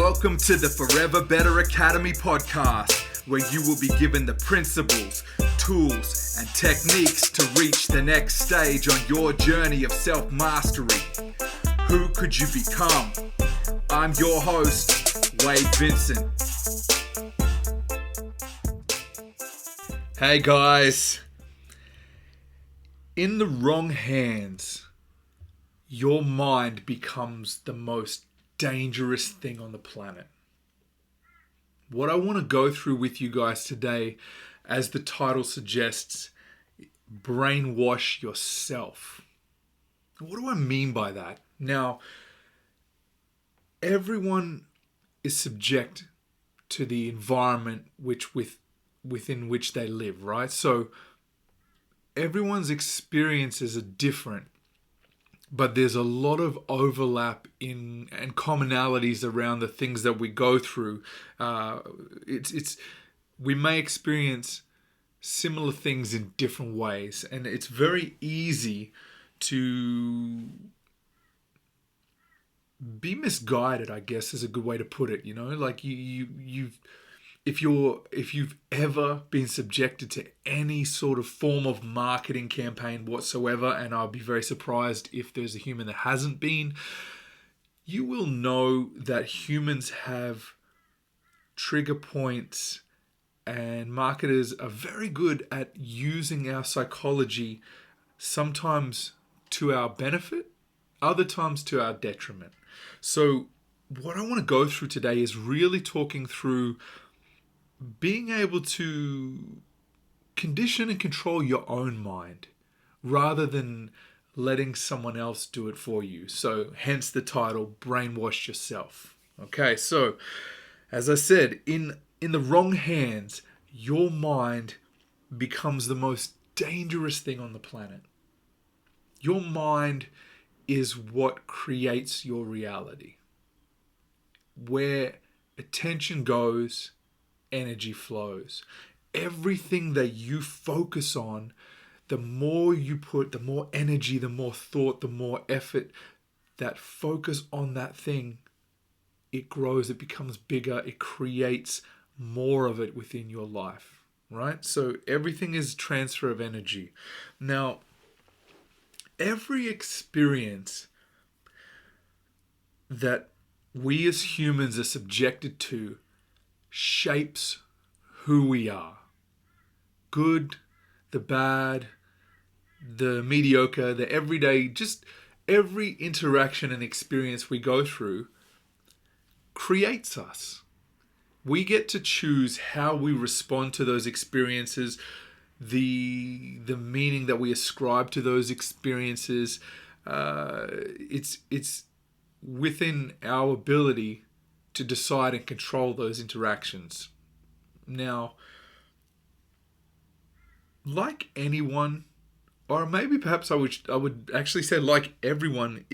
Welcome to the Forever Better Academy podcast, where you will be given the principles, tools, and techniques to reach the next stage on your journey of self-mastery. Who could you become? I'm your host, Wade Vincent. Hey guys. In the wrong hands, your mind becomes the most dangerous thing on the planet. What I want to go through with you guys today, as the title suggests, brainwash yourself. What do I mean by that? Now, everyone is subject to the environment within which they live, right? So everyone's experiences are different, but there's a lot of overlap and commonalities around the things that we go through. We may experience similar things in different ways, and it's very easy to be misguided, I guess is a good way to put it. You know, like if you've ever been subjected to any sort of form of marketing campaign whatsoever, and I'll be very surprised if there's a human that hasn't been, you will know that humans have trigger points, and marketers are very good at using our psychology, sometimes to our benefit, other times to our detriment. So what I want to go through today is really talking through being able to condition and control your own mind rather than letting someone else do it for you. So hence the title, Brainwash Yourself. Okay, so as I said, in the wrong hands, your mind becomes the most dangerous thing on the planet. Your mind is what creates your reality. Where attention goes, energy flows. Everything that you focus on, the more you put, the more energy, the more thought, the more effort, that focus on that thing, it grows, it becomes bigger, it creates more of it within your life, right? So everything is transfer of energy. Now, every experience that we as humans are subjected to shapes who we are. Good, the bad, the mediocre, the everyday, just every interaction and experience we go through creates us. We get to choose how we respond to those experiences, the meaning that we ascribe to those experiences. It's within our ability to decide and control those interactions. Now, like anyone, or maybe perhaps I would actually say like everyone,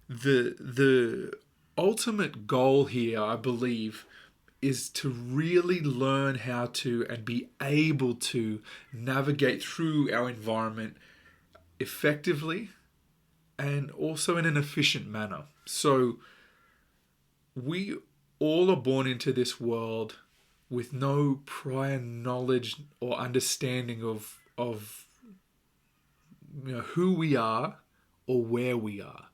the ultimate goal here, I believe, is to really learn how to and be able to navigate through our environment effectively and also in an efficient manner. So we all are born into this world with no prior knowledge or understanding of who we are or where we are.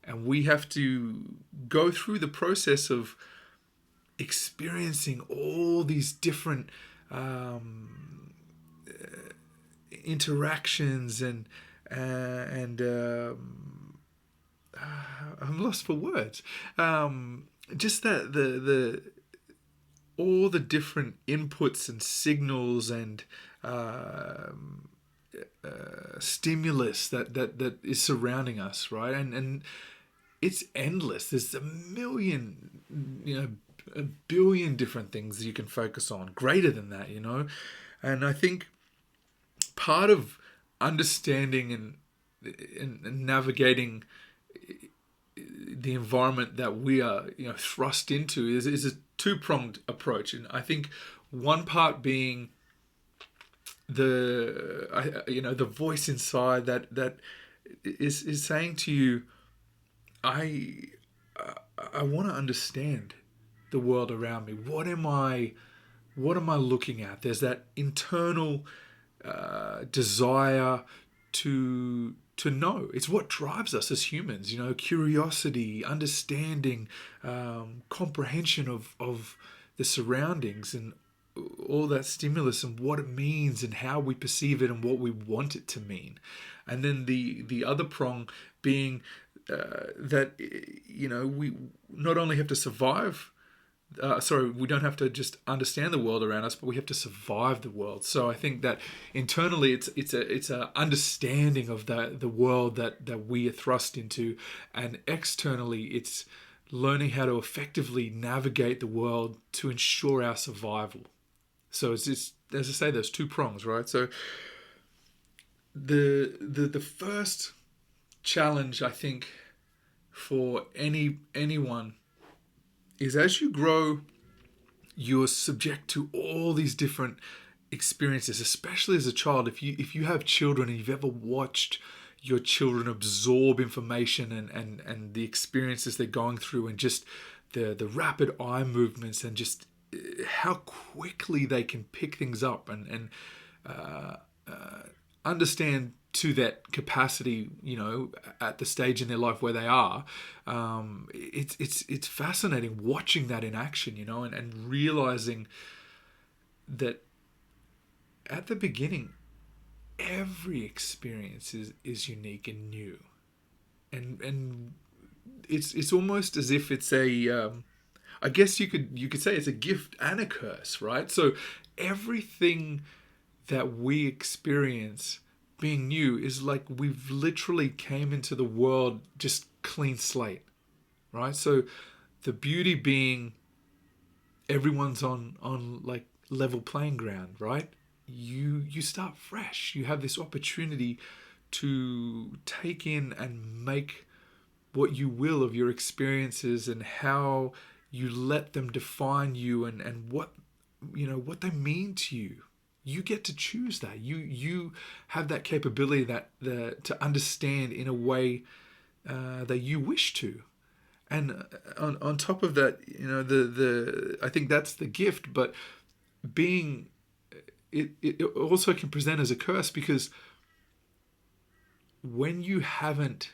And we have to go through the process of experiencing all these different interactions and I'm lost for words. Just that the all the different inputs and signals and stimulus that is surrounding us, right? And it's endless. There's a billion different things you can focus on, greater than that, And I think part of understanding and navigating the environment that we are thrust into is a two-pronged approach. And I think one part being the voice inside that is saying to you, I want to understand the world around me? What am I looking at? There's that internal desire to know. It's what drives us as humans. Curiosity, understanding, comprehension of the surroundings and all that stimulus and what it means and how we perceive it and what we want it to mean. And then the other prong being that we not only have to survive. We don't have to just understand the world around us, but we have to survive the world. So I think that internally, it's a understanding of the world that we are thrust into, and externally, it's learning how to effectively navigate the world to ensure our survival. So it's just, as I say, there's two prongs, right? So the first challenge, I think, for anyone is, as you grow, you're subject to all these different experiences, especially as a child. If you have children and you've ever watched your children absorb information and the experiences they're going through, and just the rapid eye movements, and just how quickly they can pick things up and understand to that capacity, at the stage in their life where they are, it's fascinating watching that in action, and realizing that at the beginning, every experience is unique and new, and it's almost as if it's a I guess you could say it's a gift and a curse, right? So everything that we experience being new is like we've literally came into the world just clean slate, right? So the beauty being everyone's on like level playing ground, right? You start fresh. You have this opportunity to take in and make what you will of your experiences, and how you let them define you, and what they mean to you. You get to choose that. You have that capability to understand in a way that you wish to. And on top of that, the I think that's the gift. But being it also can present as a curse, because when you haven't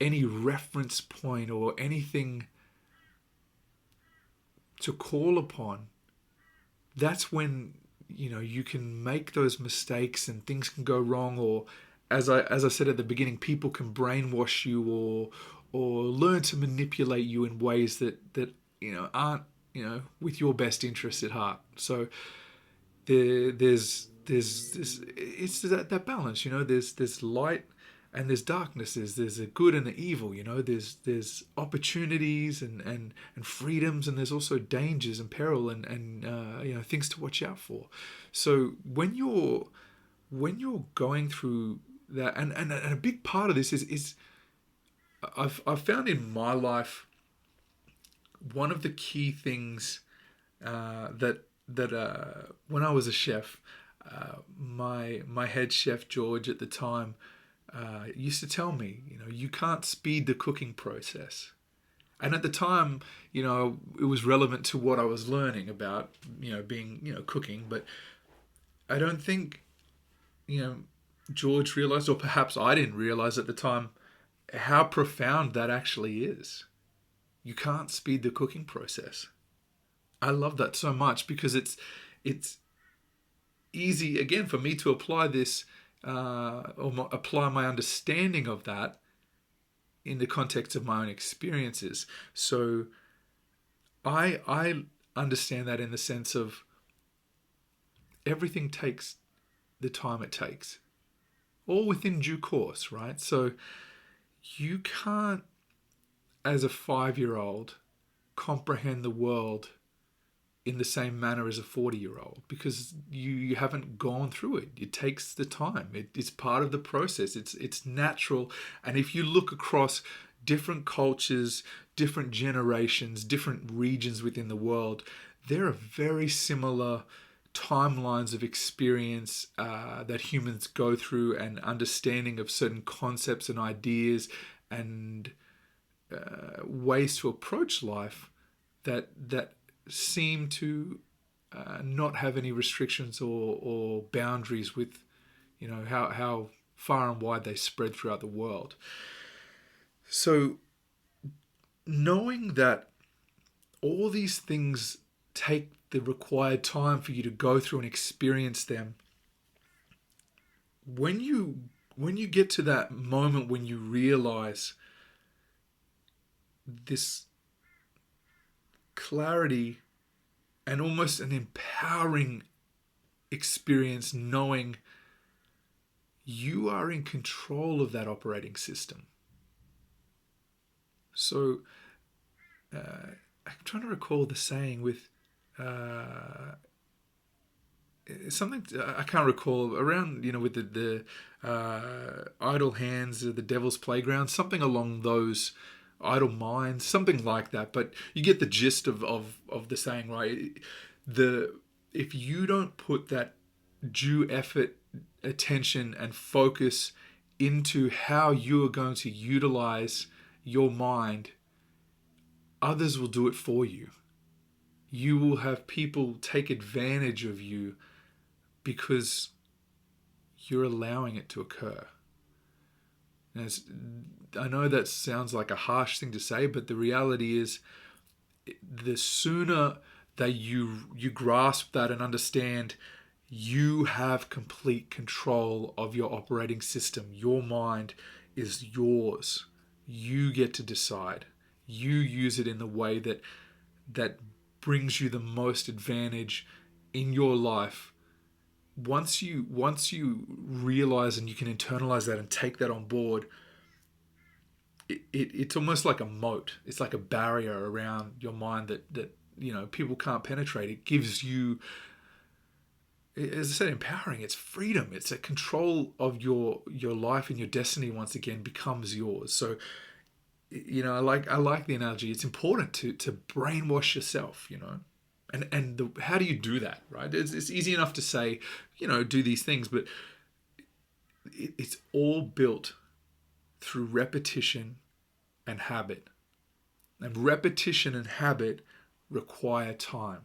any reference point or anything to call upon, that's when you can make those mistakes and things can go wrong, or as I said at the beginning, people can brainwash you or learn to manipulate you in ways that aren't with your best interests at heart. So there's it's that balance. There's light and there's darkness. There's a good and the evil. There's opportunities and freedoms, and there's also dangers and peril and things to watch out for. So when you're going through that, and a big part of this is I've found in my life, one of the key things that when I was a chef, my head chef George at the time used to tell me, you can't speed the cooking process. And at the time, it was relevant to what I was learning about, being, cooking. But I don't think, George realized, or perhaps I didn't realize at the time, how profound that actually is. You can't speed the cooking process. I love that so much, because it's easy, again, for me to apply this apply my understanding of that in the context of my own experiences. So I understand that in the sense of everything takes the time it takes, all within due course, right? So you can't, as a 5-year-old, comprehend the world in the same manner as a 40-year-old, because you haven't gone through it. It takes the time. It's part of the process. It's natural. And if you look across different cultures, different generations, different regions within the world, there are very similar timelines of experience that humans go through, and understanding of certain concepts and ideas and ways to approach life that seem to not have any restrictions or boundaries with, how far and wide they spread throughout the world. So knowing that all these things take the required time for you to go through and experience them, when you get to that moment when you realize this clarity and almost an empowering experience, knowing you are in control of that operating system. So I'm trying to recall the saying with something I can't recall around, with the idle hands, the devil's playground, something along those, idle minds, something like that. But you get the gist of the saying, right? If you don't put that due effort, attention, and focus into how you are going to utilize your mind, others will do it for you. You will have people take advantage of you because you're allowing it to occur. And I know that sounds like a harsh thing to say, but the reality is, the sooner that you grasp that and understand you have complete control of your operating system, your mind is yours. You get to decide. You use it in the way that brings you the most advantage in your life. Once you realize and you can internalize that and take that on board, it's almost like a moat. It's like a barrier around your mind that people can't penetrate. It gives you, as I said, empowering. It's freedom. It's a control of your life, and your destiny once again becomes yours. So I like the analogy. It's important to brainwash yourself. And how do you do that, right? It's easy enough to say, do these things, but it's all built through repetition and habit. And repetition and habit require time.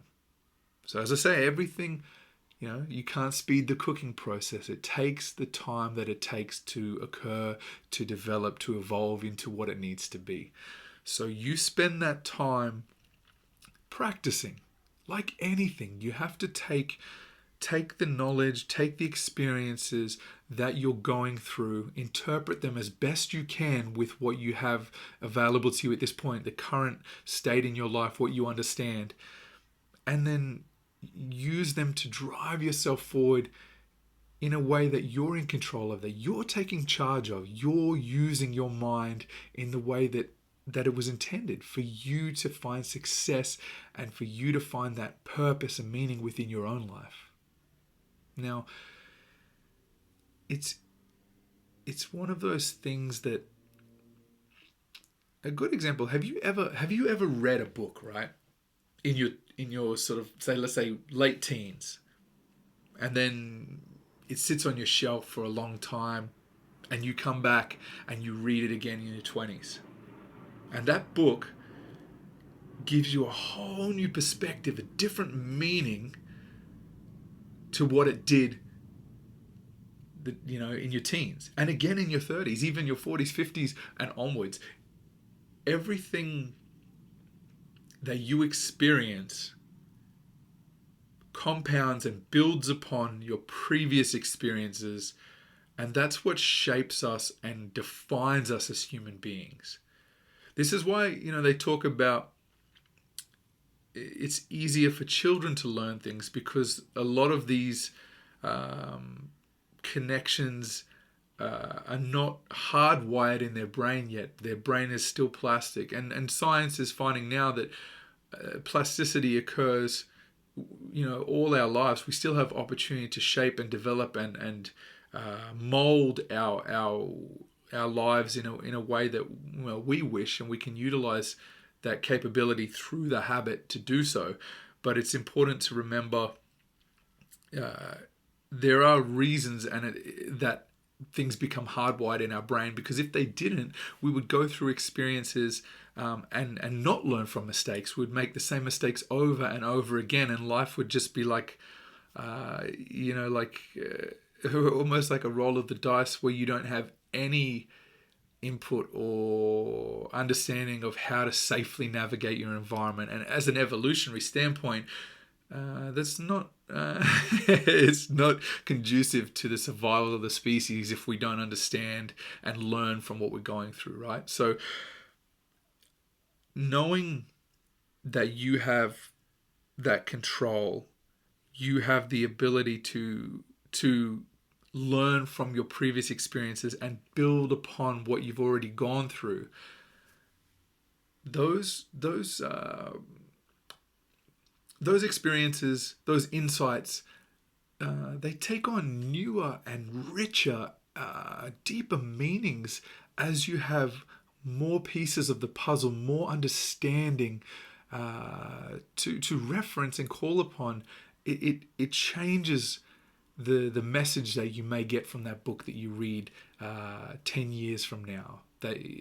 So as I say, everything, you can't speed the cooking process. It takes the time that it takes to occur, to develop, to evolve into what it needs to be. So you spend that time practicing. Like anything, you have to take the knowledge, take the experiences that you're going through, interpret them as best you can with what you have available to you at this point, the current state in your life, what you understand, and then use them to drive yourself forward in a way that you're in control of, that you're taking charge of. You're using your mind in the way that it was intended for you to find success and for you to find that purpose and meaning within your own life. Now, it's one of those things that, a good example, have you ever read a book, right? In your sort of, let's say late teens, and then it sits on your shelf for a long time, and you come back and you read it again in your 20s. And that book gives you a whole new perspective, a different meaning to what it did, in your teens, and again in your 30s, even your 40s, 50s, and onwards. Everything that you experience compounds and builds upon your previous experiences, and that's what shapes us and defines us as human beings. This is why, they talk about it's easier for children to learn things, because a lot of these connections are not hardwired in their brain yet. Their brain is still plastic. And science is finding now that plasticity occurs, all our lives. We still have opportunity to shape and develop and mold our lives in a way that we wish, and we can utilize that capability through the habit to do so. But it's important to remember there are reasons that things become hardwired in our brain, because if they didn't, we would go through experiences and not learn from mistakes. We'd make the same mistakes over and over again, and life would just be like, almost like a roll of the dice where you don't have any input or understanding of how to safely navigate your environment. And as an evolutionary standpoint, that's not it's not conducive to the survival of the species if we don't understand and learn from what we're going through, right? So knowing that you have that control, you have the ability to learn from your previous experiences and build upon what you've already gone through. Those experiences, those insights, they take on newer and richer, deeper meanings as you have more pieces of the puzzle, more understanding to reference and call upon. It changes the message that you may get from that book that you read 10 years from now.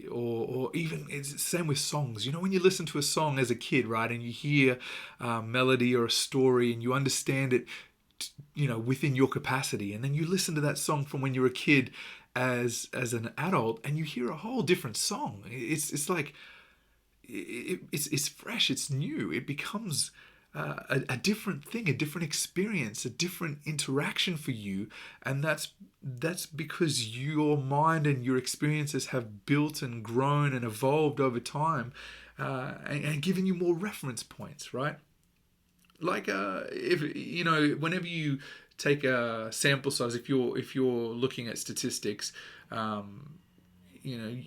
Or even it's the same with songs. You know, when you listen to a song as a kid, right, and you hear a melody or a story and you understand it, within your capacity, and then you listen to that song from when you're a kid as an adult, and you hear a whole different song. It's like it's fresh, it's new. It becomes a different thing, a different experience, a different interaction for you, and that's because your mind and your experiences have built and grown and evolved over time, and given you more reference points, right? Like if whenever you take a sample size, if you're looking at statistics, you know,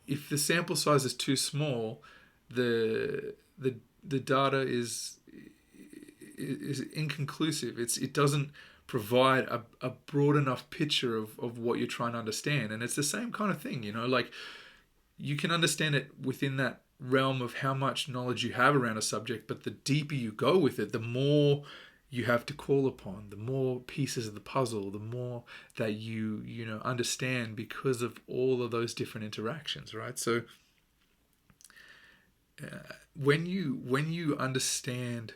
if the sample size is too small, the data is inconclusive. It doesn't provide a broad enough picture of what you're trying to understand. And it's the same kind of thing, like you can understand it within that realm of how much knowledge you have around a subject, but the deeper you go with it, the more you have to call upon, the more pieces of the puzzle, the more that you understand because of all of those different interactions, right? So when you understand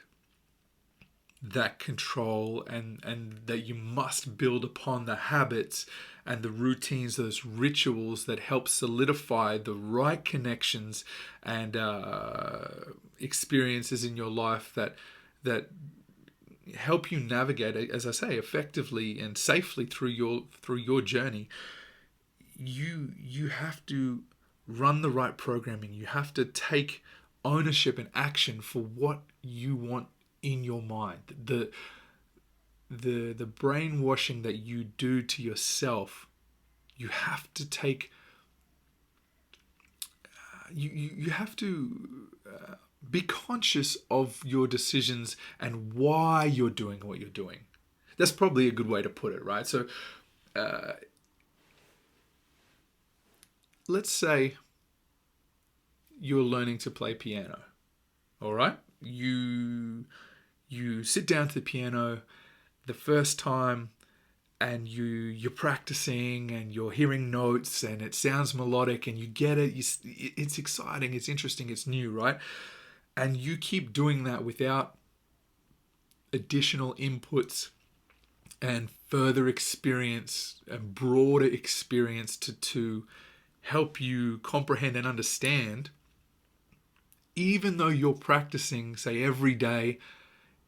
that control and that you must build upon the habits and the routines, those rituals that help solidify the right connections and experiences in your life that help you navigate, as I say, effectively and safely through your journey. You have to run the right programming. You have to take ownership and action for what you want in your mind. The brainwashing that you do to yourself, you have to take. You have to be conscious of your decisions and why you're doing what you're doing. That's probably a good way to put it, right? So, let's say you're learning to play piano. All right, you sit down to the piano the first time, and you're practicing and you're hearing notes and it sounds melodic and you get it. It's exciting, it's interesting, it's new, right? And you keep doing that without additional inputs and further experience and broader experience to help you comprehend and understand. Even though you're practicing, say, every day,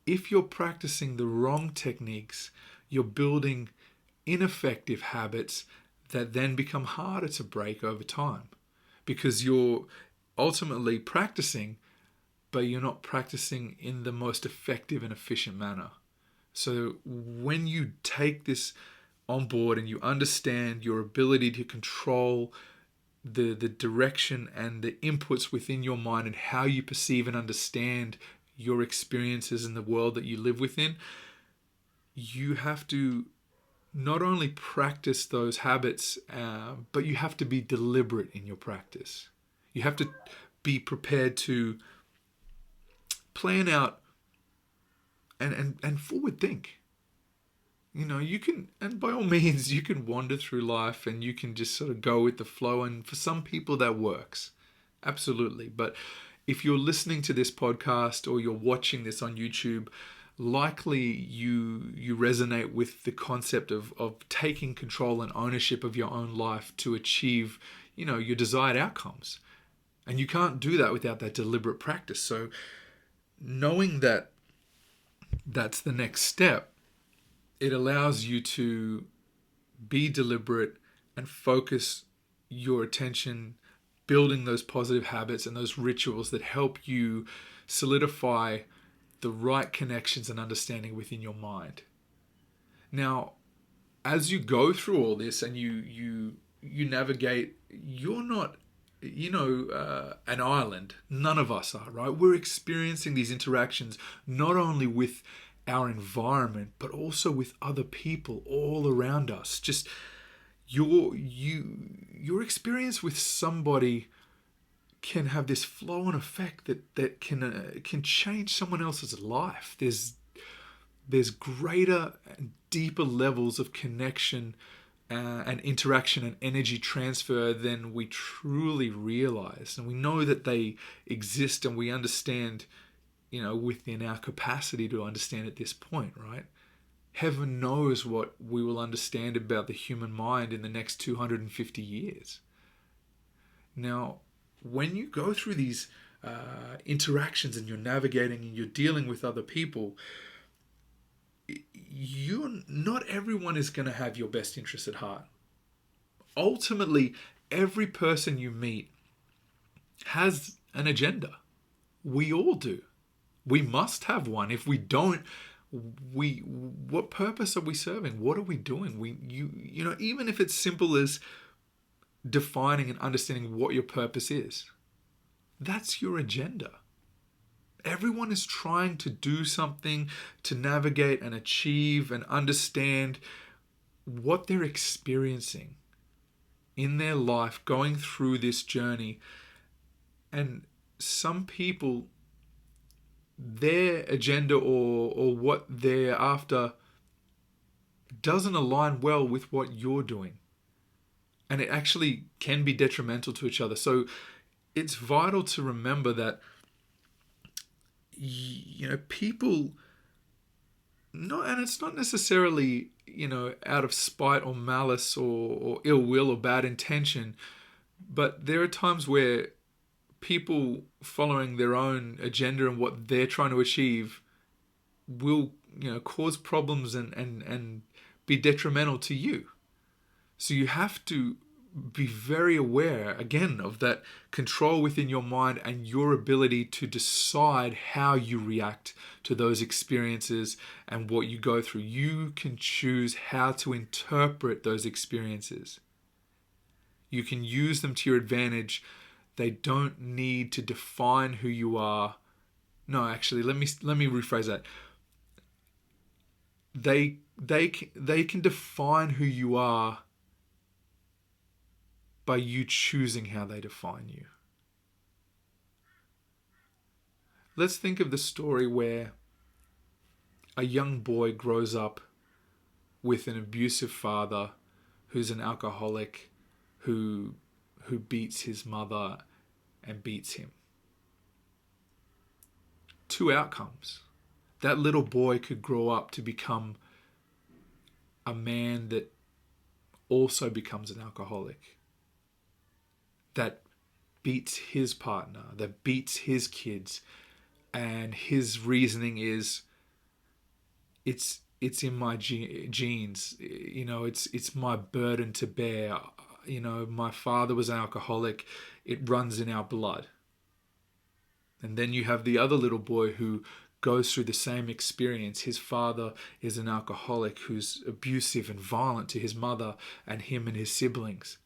if you're practicing the wrong techniques, you're building ineffective habits that then become harder to break over time because you're ultimately practicing, but you're not practicing in the most effective and efficient manner. So when you take this on board and you understand your ability to control the direction and the inputs within your mind and how you perceive and understand your experiences in the world that you live within, you have to not only practice those habits, but you have to be deliberate in your practice. You have to be prepared to plan out and forward think. You can, and by all means, you can wander through life and you can just sort of go with the flow. And for some people that works. Absolutely. But if you're listening to this podcast or you're watching this on YouTube, likely you resonate with the concept of taking control and ownership of your own life to achieve, your desired outcomes. And you can't do that without that deliberate practice. So knowing that that's the next step, it allows you to be deliberate and focus your attention building those positive habits and those rituals that help you solidify the right connections and understanding within your mind. Now, as you go through all this and you navigate, you're not an island. None of us are, right? We're experiencing these interactions not only with our environment but also with other people all around us. Just your experience with somebody can have this flow and effect that can change someone else's life. There's greater and deeper levels of connection and interaction and energy transfer than we truly realize, and we know that they exist, and we understand, within our capacity to understand at this point, right? Heaven knows what we will understand about the human mind in the next 250 years. Now, when you go through these interactions and you're navigating and you're dealing with other people, not everyone is going to have your best interest at heart. Ultimately, every person you meet has an agenda. We all do. We must have one. If we don't, what purpose are we serving? What are we doing? Even if it's simple as defining and understanding what your purpose is, that's your agenda. Everyone is trying to do something to navigate and achieve and understand what they're experiencing in their life, going through this journey. And some people, their agenda or what they're after doesn't align well with what you're doing. And it actually can be detrimental to each other. So it's vital to remember that people, and it's not necessarily out of spite or malice or ill will or bad intention, but there are times where people following their own agenda and what they're trying to achieve will cause problems and be detrimental to you. So you have to be very aware, again, of that control within your mind and your ability to decide how you react to those experiences and what you go through. You can choose how to interpret those experiences. You can use them to your advantage. They don't need to define who you are. No, actually, let me rephrase that. They can define who you are by you choosing how they define you. Let's think of the story where a young boy grows up with an abusive father who's an alcoholic who beats his mother and beats him. Two outcomes. That little boy could grow up to become a man that also becomes an alcoholic, that beats his partner, that beats his kids, and his reasoning is, it's in my genes, it's my burden to bear. My father was an alcoholic, it runs in our blood. And then you have the other little boy who goes through the same experience. His father is an alcoholic who's abusive and violent to his mother and him and his siblings.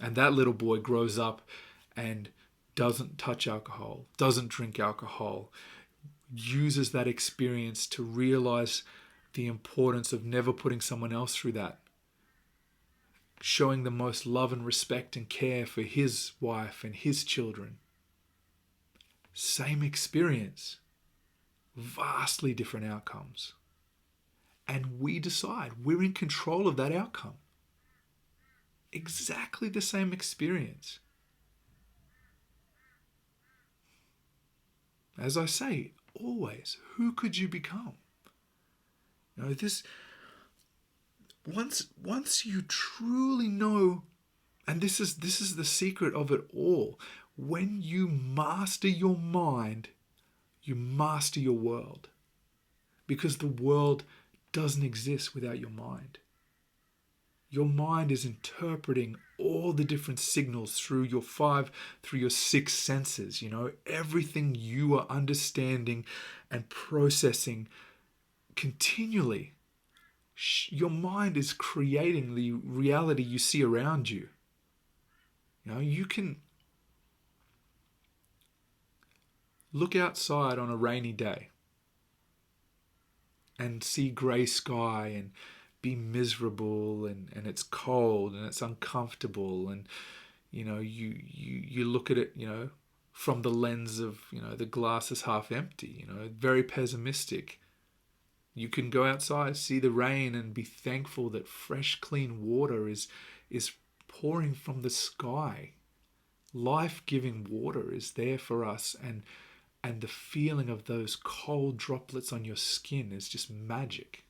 And that little boy grows up and doesn't touch alcohol, doesn't drink alcohol, uses that experience to realize the importance of never putting someone else through that, showing the most love and respect and care for his wife and his children. Same experience, vastly different outcomes. And we decide, we're in control of that outcome. Exactly the same experience. As I say, always, who could you become? You know, this once you truly know, and this is the secret of it all. When you master your mind, you master your world. Because the world doesn't exist without your mind. Your mind is interpreting all the different signals through your six senses, everything you are understanding and processing continually. Your mind is creating the reality you see around you. You can look outside on a rainy day and see grey sky and be miserable, and it's cold and it's uncomfortable, and you look at it from the lens of the glass is half empty, very pessimistic. You can go outside, see the rain, and be thankful that fresh clean water is pouring from the sky. Life-giving water is there for us, and the feeling of those cold droplets on your skin is just magic.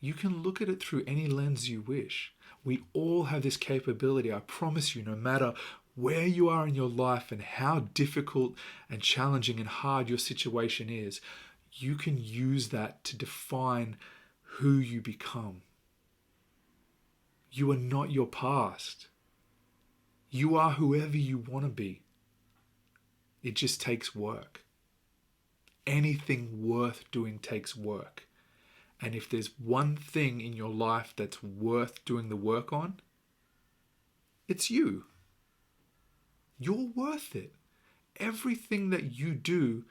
You can look at it through any lens you wish. We all have this capability. I promise you, no matter where you are in your life and how difficult and challenging and hard your situation is, you can use that to define who you become. You are not your past. You are whoever you want to be. It just takes work. Anything worth doing takes work. And if there's one thing in your life that's worth doing the work on, it's you. You're worth it. Everything that you do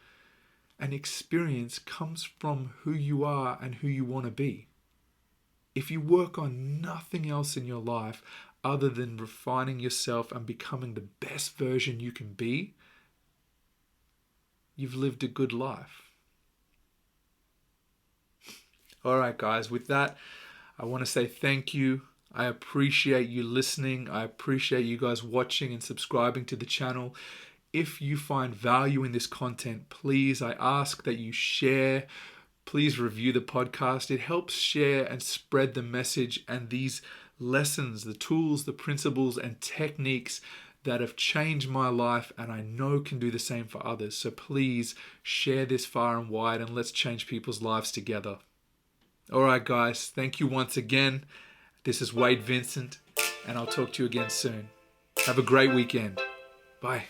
and experience comes from who you are and who you want to be. If you work on nothing else in your life other than refining yourself and becoming the best version you can be, you've lived a good life. All right, guys, with that, I want to say thank you. I appreciate you listening. I appreciate you guys watching and subscribing to the channel. If you find value in this content, please, I ask that you share. Please review the podcast. It helps share and spread the message and these lessons, the tools, the principles, and techniques that have changed my life and I know can do the same for others. So please share this far and wide, and let's change people's lives together. All right, guys, thank you once again. This is Wade Vincent, and I'll talk to you again soon. Have a great weekend. Bye.